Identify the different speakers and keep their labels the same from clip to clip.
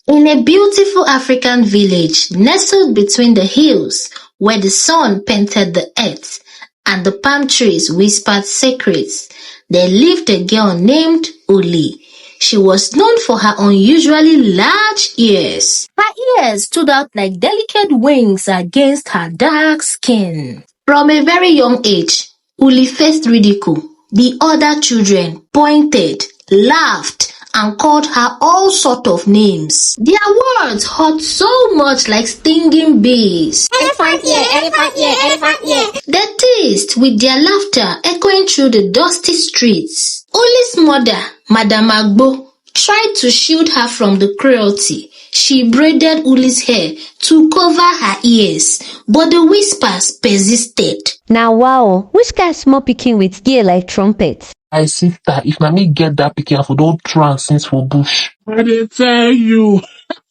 Speaker 1: In a beautiful African village nestled between the hills, where the sun painted the earth and the palm trees whispered secrets, there lived a girl named Olie. She was known for her unusually large ears. Her ears stood out like delicate wings against her dark skin. From a very young age, Olie faced ridicule. The other children pointed, laughed, and called her all sorts of names. Their words hurt so much like stinging bees.
Speaker 2: Elephant ear, elephant ear, elephant ear.
Speaker 1: They teased with their laughter echoing through the dusty streets. Olie's mother, Madame Agbo, tried to shield her from the cruelty. She braided Olie's hair to cover her ears, but the whispers persisted.
Speaker 3: Now wow, which kind small pikin with ear like trumpet?
Speaker 4: My sister, if na me get that pikin, I don't try since for bush.
Speaker 5: I dey tell you.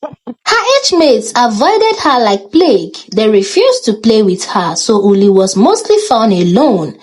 Speaker 1: Her age mates avoided her like plague. They refused to play with her, so Olie was mostly found alone.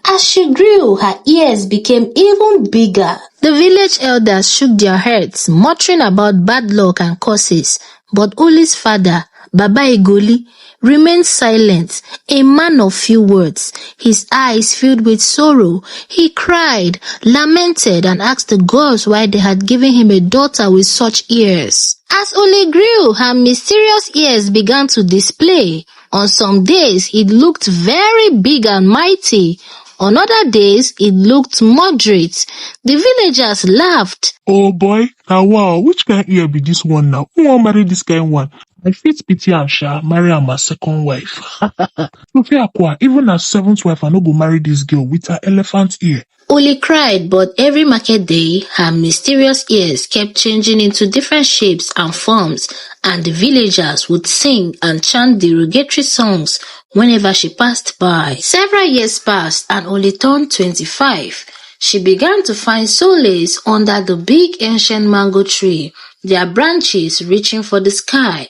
Speaker 1: As she grew, her ears became even bigger. The village elders shook their heads, muttering about bad luck and curses. But Olie's father, Baba Igoli, remained silent, a man of few words. His eyes filled with sorrow. He cried, lamented, and asked the gods why they had given him a daughter with such ears. As Olie grew, her mysterious ears began to display. On some days, it looked very big and mighty. On other days, it looked moderate. The villagers laughed.
Speaker 5: Oh boy, now wow, which kind ear be this one now? Who wan marry this kind one? I fit pity am sha, marry am as second wife. Sophia Akwa, even as seventh wife, I no go marry this girl with her elephant ear.
Speaker 1: Olie cried, but every market day, her mysterious ears kept changing into different shapes and forms, and the villagers would sing and chant derogatory songs whenever she passed by. Several years passed, and Olie turned 25. She began to find solace under the big ancient mango tree, their branches reaching for the sky.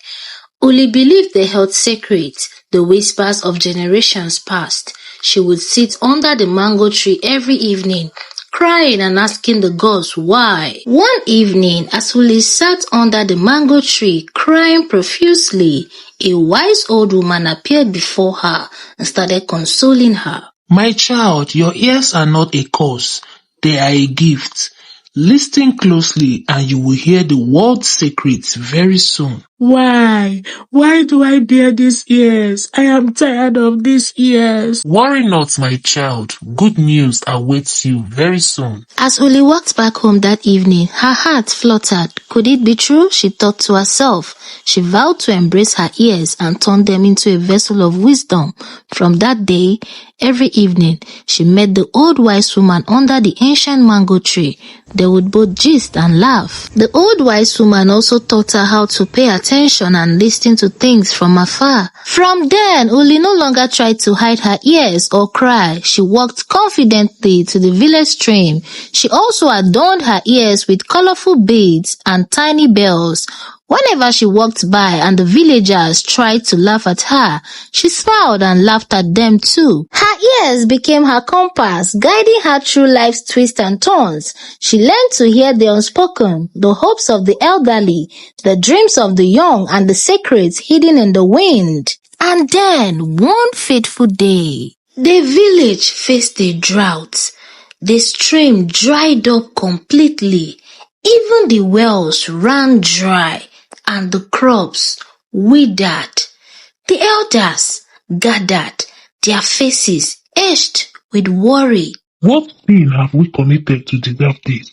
Speaker 1: Olie believed they held secrets, the whispers of generations past. She would sit under the mango tree every evening, crying and asking the gods why. One evening, as Olie sat under the mango tree, crying profusely, a wise old woman appeared before her and started consoling her.
Speaker 4: My child, your ears are not a curse, they are a gift. Listen closely and you will hear the world's secrets very soon.
Speaker 5: Why? Why do I bear these ears? I am tired of these ears.
Speaker 4: Worry not, my child. Good news awaits you very soon.
Speaker 1: As Olie walked back home that evening, her heart fluttered. Could it be true? She thought to herself. She vowed to embrace her ears and turn them into a vessel of wisdom. From that day, every evening, she met the old wise woman under the ancient mango tree. They would both gist and laugh. The old wise woman also taught her how to pay attention and listen to things from afar. From then, Olie no longer tried to hide her ears or cry. She walked confidently to the village stream. She also adorned her ears with colorful beads and tiny bells. Whenever she walked by and the villagers tried to laugh at her, she smiled and laughed at them too. Her ears became her compass, guiding her through life's twists and turns. She learned to hear the unspoken, the hopes of the elderly, the dreams of the young, and the secrets hidden in the wind. And then, one fateful day, the village faced a drought. The stream dried up completely. Even the wells ran dry, and the crops withered. The elders gathered, their faces etched with worry.
Speaker 5: What sin have we committed to deserve this?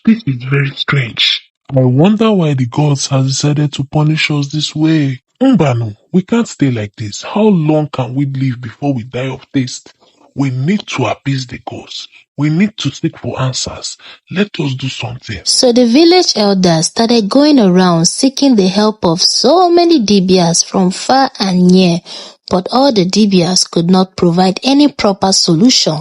Speaker 5: This is very strange. I wonder why the gods have decided to punish us this way. Mbano, we can't stay like this. How long can we live before we die of thirst? We need to appease the gods. We need to seek for answers. Let us do something.
Speaker 1: So the village elders started going around seeking the help of so many dibias from far and near, but all the dibias could not provide any proper solution.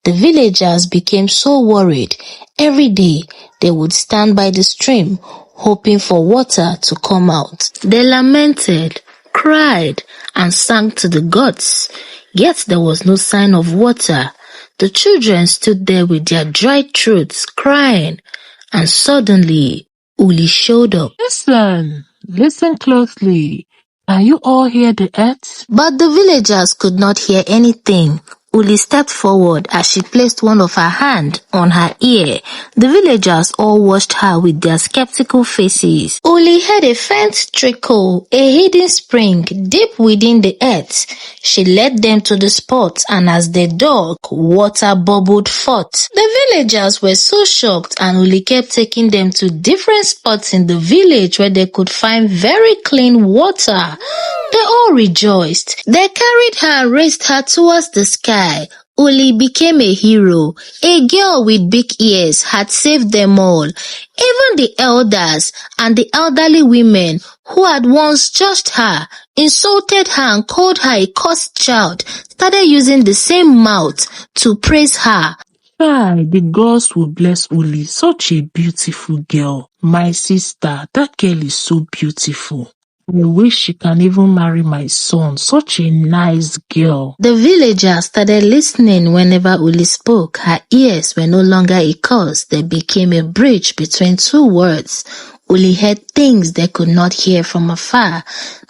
Speaker 1: The villagers became so worried. Every day, they would stand by the stream, hoping for water to come out. They lamented, cried, and sang to the gods. Yet there was no sign of water. The children stood there with their dried throats, crying, and suddenly Olie showed up.
Speaker 4: Listen closely. Can you all hear the earth?
Speaker 1: But the villagers could not hear anything. Olie stepped forward as she placed one of her hands on her ear. The villagers all watched her with their skeptical faces. Olie heard a faint trickle, a hidden spring deep within the earth. She led them to the spot, and as they dug, water bubbled forth. The villagers were so shocked, and Olie kept taking them to different spots in the village where they could find very clean water. They all rejoiced. They carried her and raised her towards the sky. Olie became a hero. A girl with big ears had saved them all. Even the elders and the elderly women who had once judged her, insulted her and called her a cursed child, started using the same mouth to praise her.
Speaker 4: The gods will bless Olie. Such a beautiful girl. My sister, that girl is so beautiful. I wish she can even marry my son. Such a nice girl.
Speaker 1: The villagers started listening whenever Olie spoke. Her ears were no longer a curse. They became a bridge between two words. Olie heard things they could not hear from afar.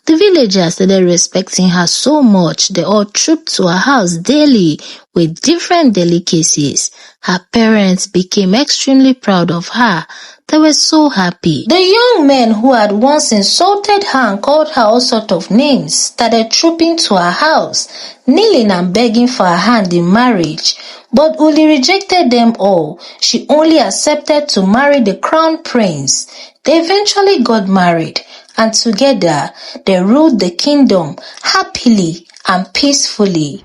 Speaker 1: The villagers started respecting her so much, they all trooped to her house daily with different delicacies. Her parents became extremely proud of her. They were so happy. The young men who had once insulted her and called her all sorts of names started trooping to her house, kneeling and begging for her hand in marriage. But Olie rejected them all. She only accepted to marry the crown prince. They eventually got married, and together they ruled the kingdom happily and peacefully.